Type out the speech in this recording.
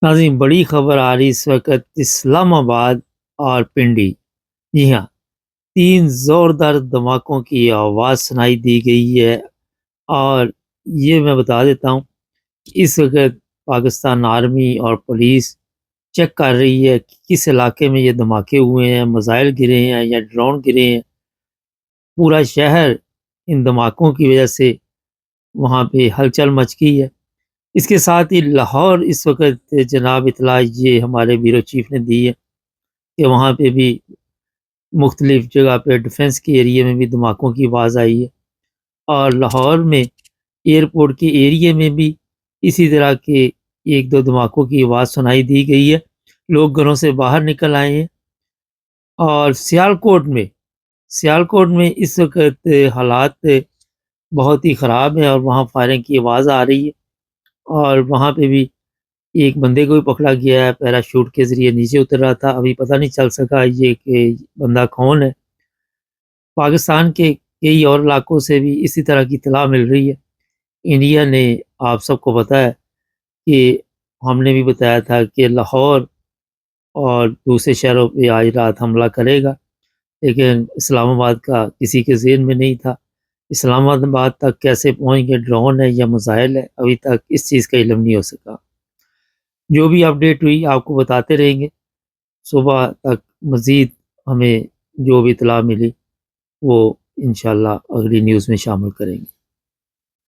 ناظرین، بڑی خبر آ رہی اس وقت اسلام آباد اور پنڈی، جی ہاں، 3 زوردار دھماکوں کی آواز سنائی دی گئی ہے۔ اور یہ میں بتا دیتا ہوں کہ اس وقت پاکستان آرمی اور پولیس چیک کر رہی ہے کہ کس علاقے میں یہ دھماکے ہوئے ہیں، میزائل گرے ہیں یا ڈرون گرے ہیں۔ پورا شہر ان دھماکوں کی وجہ سے وہاں پہ ہلچل مچ گئی ہے۔ اس کے ساتھ ہی لاہور اس وقت جناب اطلاع یہ ہمارے بیورو چیف نے دی ہے کہ وہاں پہ بھی مختلف جگہ پہ ڈیفنس کے ایریے میں بھی دھماکوں کی آواز آئی ہے، اور لاہور میں ایئرپورٹ کے ایریے میں بھی اسی طرح کے 1-2 دھماکوں کی آواز سنائی دی گئی ہے۔ لوگ گھروں سے باہر نکل آئے ہیں۔ اور سیالکوٹ میں اس وقت حالات بہت ہی خراب ہیں اور وہاں فائرنگ کی آواز آ رہی ہے، اور وہاں پہ بھی ایک بندے کو بھی پکڑا گیا ہے، پیراشوٹ کے ذریعے نیچے اتر رہا تھا، ابھی پتہ نہیں چل سکا یہ کہ بندہ کون ہے۔ پاکستان کے کئی اور علاقوں سے بھی اسی طرح کی اطلاع مل رہی ہے۔ انڈیا نے، آپ سب کو پتہ ہے کہ ہم نے بھی بتایا تھا کہ لاہور اور دوسرے شہروں پہ آج رات حملہ کرے گا، لیکن اسلام آباد کا کسی کے ذہن میں نہیں تھا۔ اسلام آباد تک کیسے پہنچ گئے، ڈرون ہے یا میزائل ہے، ابھی تک اس چیز کا علم نہیں ہو سکا۔ جو بھی اپڈیٹ ہوئی آپ کو بتاتے رہیں گے۔ صبح تک مزید ہمیں جو بھی اطلاع ملی وہ انشاءاللہ اگلی نیوز میں شامل کریں گے۔